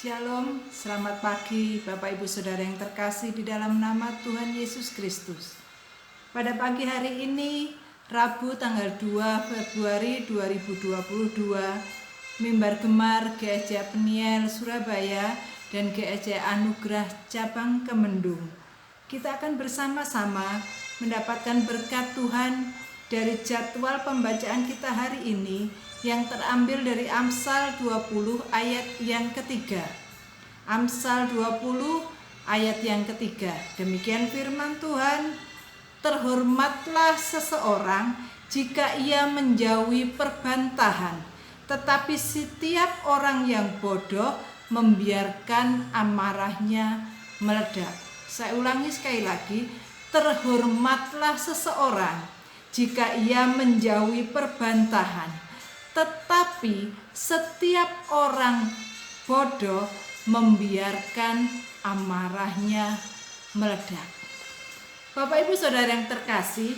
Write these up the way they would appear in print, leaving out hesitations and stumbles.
Shalom, selamat pagi Bapak Ibu Saudara yang terkasih di dalam nama Tuhan Yesus Kristus. Pada pagi hari ini, Rabu tanggal 2 Februari 2022, Mimbar Gemar GEJ Peniel Surabaya dan GEJ Anugerah Cabang Kemendung. Kita akan bersama-sama mendapatkan berkat Tuhan dari jadwal pembacaan kita hari ini yang terambil dari Amsal 20 ayat yang ketiga. Amsal 20 ayat yang ketiga. Demikian firman Tuhan, terhormatlah seseorang jika ia menjauhi perbantahan, tetapi setiap orang yang bodoh membiarkan amarahnya meledak. Saya ulangi sekali lagi, terhormatlah seseorang jika ia menjauhi perbantahan, tetapi setiap orang bodoh membiarkan amarahnya meledak. Bapak Ibu Saudara yang terkasih,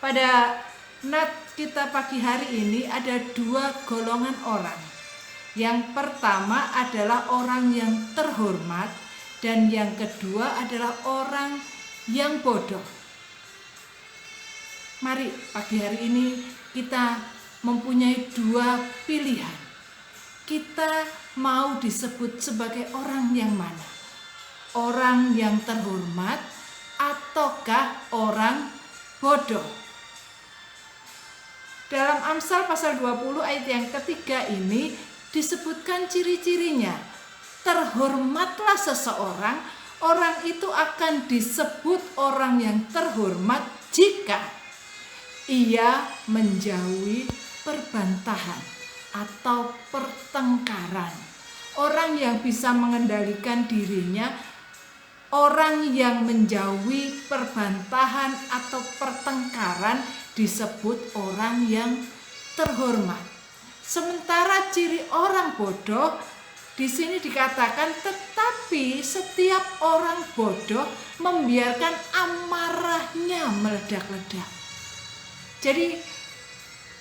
pada nat kita pagi hari ini ada dua golongan orang. Yang pertama adalah orang yang terhormat dan yang kedua adalah orang yang bodoh. Mari pagi hari ini kita mempunyai dua pilihan. Kita mau disebut sebagai orang yang mana? Orang yang terhormat ataukah orang bodoh? Dalam Amsal pasal 20 ayat yang ketiga ini disebutkan ciri-cirinya. Terhormatlah seseorang, orang itu akan disebut orang yang terhormat jika ia menjauhi perbantahan atau pertengkaran. Orang yang bisa mengendalikan dirinya, orang yang menjauhi perbantahan atau pertengkaran disebut orang yang terhormat. Sementara ciri orang bodoh di sini dikatakan, tetapi setiap orang bodoh membiarkan amarahnya meledak-ledak. Jadi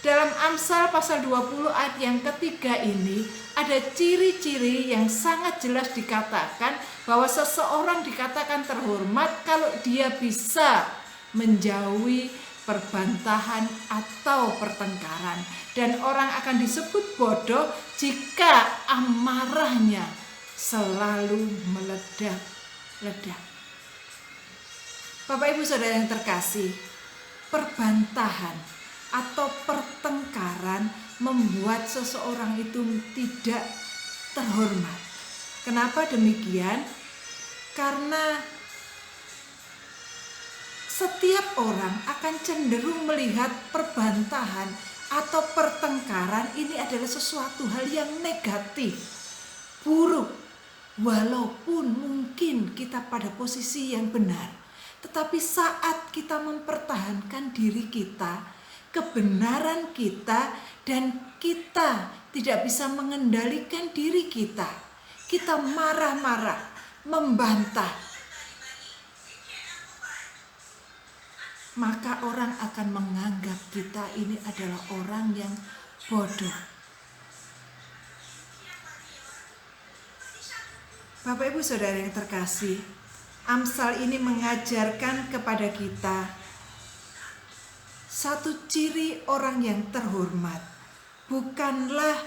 dalam Amsal pasal 20 ayat yang ketiga ini ada ciri-ciri yang sangat jelas dikatakan bahwa seseorang dikatakan terhormat kalau dia bisa menjauhi perbantahan atau pertengkaran, dan orang akan disebut bodoh jika amarahnya selalu meledak-ledak. Bapak Ibu Saudara yang terkasih, perbantahan atau pertengkaran membuat seseorang itu tidak terhormat. Kenapa demikian? Karena setiap orang akan cenderung melihat perbantahan atau pertengkaran ini adalah sesuatu hal yang negatif, buruk, walaupun mungkin kita pada posisi yang benar. Tetapi saat kita mempertahankan diri kita, kebenaran kita, dan kita tidak bisa mengendalikan diri kita, kita marah-marah, membantah, maka orang akan menganggap kita ini adalah orang yang bodoh. Bapak Ibu Saudara yang terkasih, Amsal ini mengajarkan kepada kita satu ciri orang yang terhormat bukanlah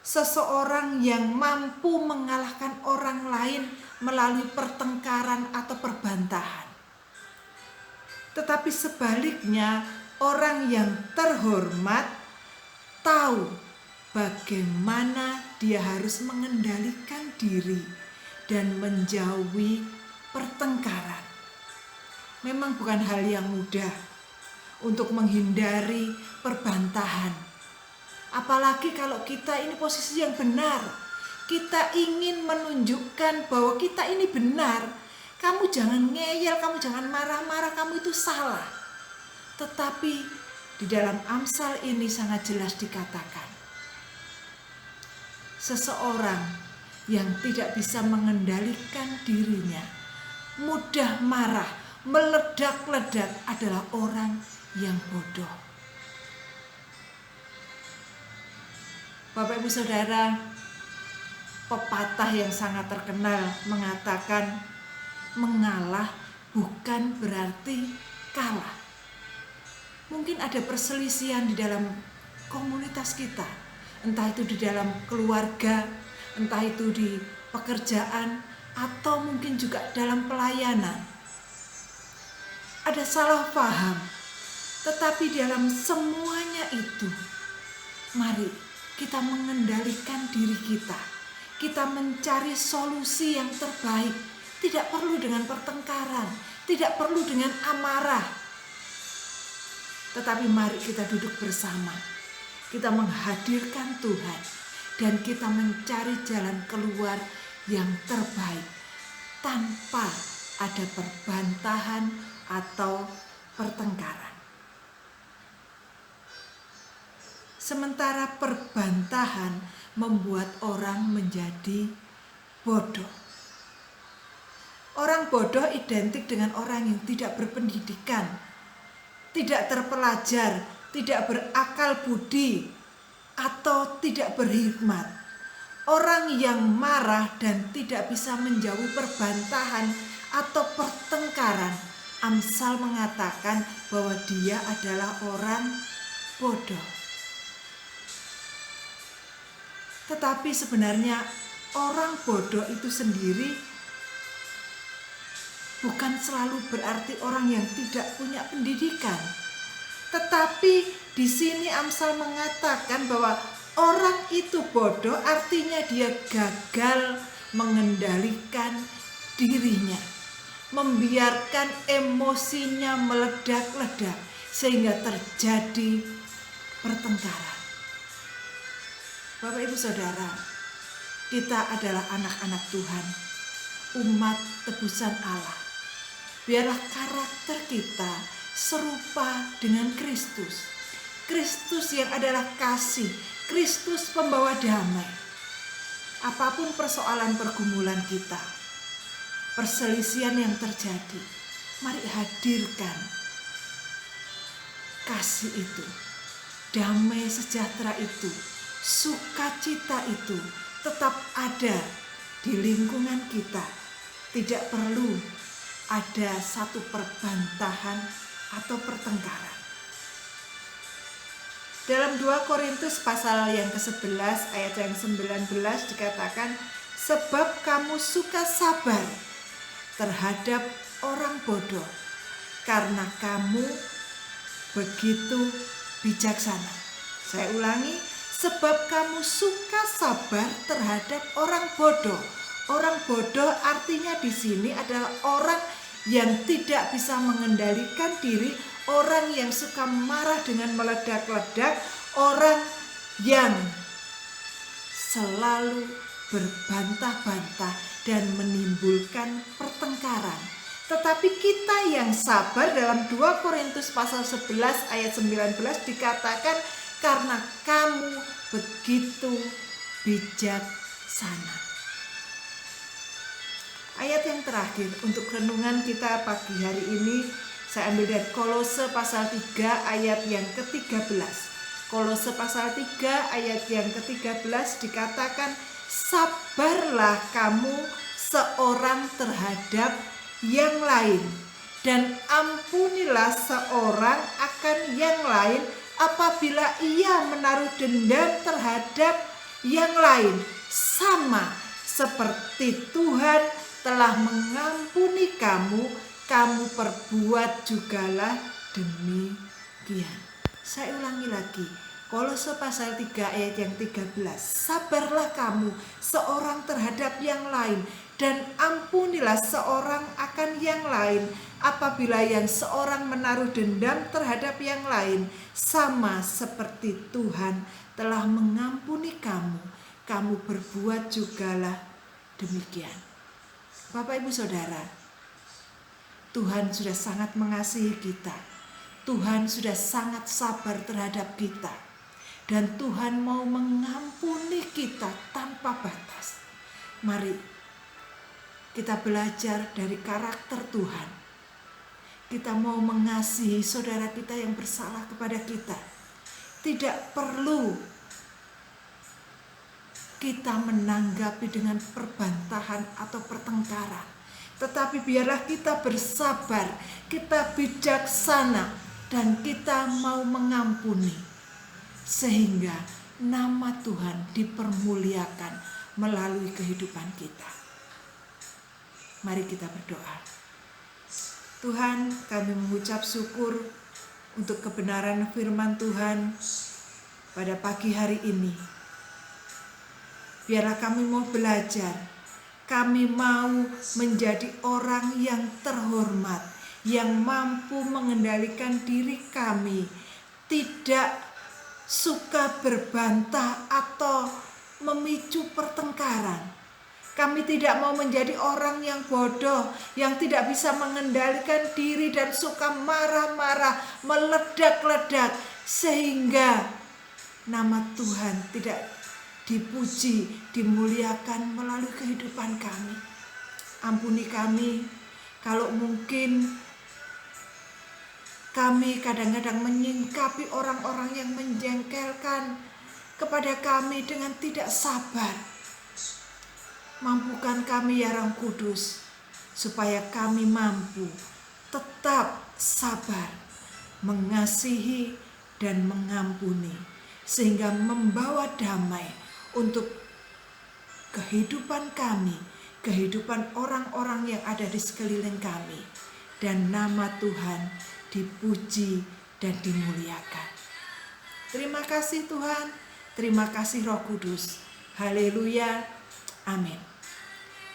seseorang yang mampu mengalahkan orang lain melalui pertengkaran atau perbantahan. Tetapi sebaliknya, orang yang terhormat tahu bagaimana dia harus mengendalikan diri dan menjauhi pertengkaran. Memang bukan hal yang mudah untuk menghindari perbantahan. Apalagi kalau kita ini posisi yang benar. Kita ingin menunjukkan bahwa kita ini benar. Kamu jangan ngeyel, kamu jangan marah-marah, kamu itu salah. Tetapi di dalam Amsal ini sangat jelas dikatakan, seseorang yang tidak bisa mengendalikan dirinya, mudah marah, meledak-ledak adalah orang yang bodoh. Bapak Ibu Saudara, pepatah yang sangat terkenal mengatakan mengalah bukan berarti kalah. Mungkin ada perselisihan di dalam komunitas kita, entah itu di dalam keluarga, entah itu di pekerjaan, atau mungkin juga dalam pelayanan. Ada salah paham, tetapi dalam semuanya itu, mari kita mengendalikan diri kita. Kita mencari solusi yang terbaik. Tidak perlu dengan pertengkaran, tidak perlu dengan amarah. Tetapi mari kita duduk bersama. Kita menghadirkan Tuhan dan kita mencari jalan keluar yang terbaik tanpa ada perbantahan atau pertengkaran. Sementara perbantahan membuat orang menjadi bodoh. Orang bodoh identik dengan orang yang tidak berpendidikan, tidak terpelajar, tidak berakal budi, atau tidak berhikmat. Orang yang marah dan tidak bisa menjauhi perbantahan atau pertengkaran, Amsal mengatakan bahwa dia adalah orang bodoh. Tetapi sebenarnya orang bodoh itu sendiri bukan selalu berarti orang yang tidak punya pendidikan. Tetapi di sini Amsal mengatakan bahwa orang itu bodoh artinya dia gagal mengendalikan dirinya, membiarkan emosinya meledak-ledak sehingga terjadi pertengkaran. Bapak Ibu Saudara, kita adalah anak-anak Tuhan, umat tebusan Allah. Biarlah karakter kita serupa dengan Kristus. Kristus yang adalah kasih, Kristus pembawa damai. Apapun persoalan pergumulan kita, perselisihan yang terjadi, mari hadirkan kasih itu, damai sejahtera itu, sukacita itu tetap ada di lingkungan kita. Tidak perlu ada satu perbantahan atau pertengkaran. Dalam 2 Korintus pasal yang ke-11 ayat yang 19 dikatakan, sebab kamu suka sabar terhadap orang bodoh karena kamu begitu bijaksana. Saya ulangi, sebab kamu suka sabar terhadap orang bodoh. Orang bodoh artinya di sini adalah orang yang tidak bisa mengendalikan diri, orang yang suka marah dengan meledak-ledak, orang yang selalu berbantah-bantah dan menimbulkan pertengkaran. Tetapi kita yang sabar, dalam 2 Korintus pasal 11 ayat 19 dikatakan, karena kamu begitu bijaksana. Ayat yang terakhir untuk renungan kita pagi hari ini, saya ambil dari Kolose pasal 3 ayat yang ke-13. Kolose pasal 3 ayat yang ke-13 dikatakan, sabarlah kamu seorang terhadap yang lain, dan ampunilah seorang akan yang lain apabila ia menaruh dendam terhadap yang lain, sama seperti Tuhan telah mengampuni kamu, kamu perbuat jugalah demikian. Saya ulangi lagi, Kolose pasal 3 ayat yang 13. Sabarlah kamu seorang terhadap yang lain, dan ampunilah seorang akan yang lain apabila yang seorang menaruh dendam terhadap yang lain, sama seperti Tuhan telah mengampuni kamu, kamu berbuat jugalah demikian. Bapak Ibu Saudara, Tuhan sudah sangat mengasihi kita. Tuhan sudah sangat sabar terhadap kita. Dan Tuhan mau mengampuni kita tanpa batas. Mari kita belajar dari karakter Tuhan. Kita mau mengasihi saudara kita yang bersalah kepada kita. Tidak perlu kita menanggapi dengan perbantahan atau pertengkaran. Tetapi biarlah kita bersabar, kita bijaksana, dan kita mau mengampuni. Sehingga nama Tuhan dipermuliakan melalui kehidupan kita. Mari kita berdoa. Tuhan, kami mengucap syukur untuk kebenaran firman Tuhan pada pagi hari ini. Biarlah kami mau belajar, kami mau menjadi orang yang terhormat, yang mampu mengendalikan diri kami, tidak suka berbantah atau memicu pertengkaran. Kami tidak mau menjadi orang yang bodoh, yang tidak bisa mengendalikan diri dan suka marah-marah, meledak-ledak, sehingga nama Tuhan tidak dipuji, dimuliakan melalui kehidupan kami. Ampuni kami kalau mungkin kami kadang-kadang menyingkapi orang-orang yang menjengkelkan kepada kami dengan tidak sabar. Mampukan kami ya Roh Kudus, supaya kami mampu tetap sabar, mengasihi dan mengampuni, sehingga membawa damai untuk kehidupan kami, kehidupan orang-orang yang ada di sekeliling kami, dan nama Tuhan dipuji dan dimuliakan. Terima kasih Tuhan, terima kasih Roh Kudus. Haleluya, amin.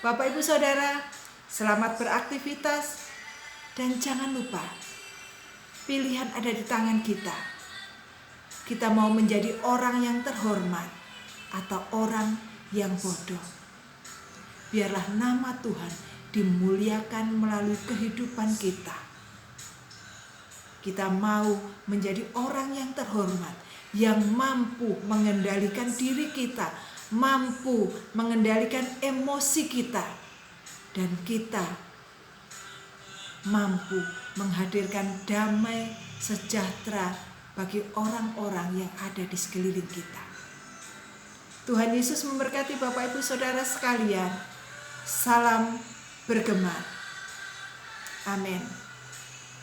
Bapak Ibu Saudara, selamat beraktivitas, dan jangan lupa pilihan ada di tangan kita. Kita mau menjadi orang yang terhormat atau orang yang bodoh. Biarlah nama Tuhan dimuliakan melalui kehidupan kita. Kita mau menjadi orang yang terhormat, yang mampu mengendalikan diri kita, mampu mengendalikan emosi kita, dan kita mampu menghadirkan damai sejahtera bagi orang-orang yang ada di sekeliling kita. Tuhan Yesus memberkati Bapak Ibu Saudara sekalian. Salam bergema. Amin.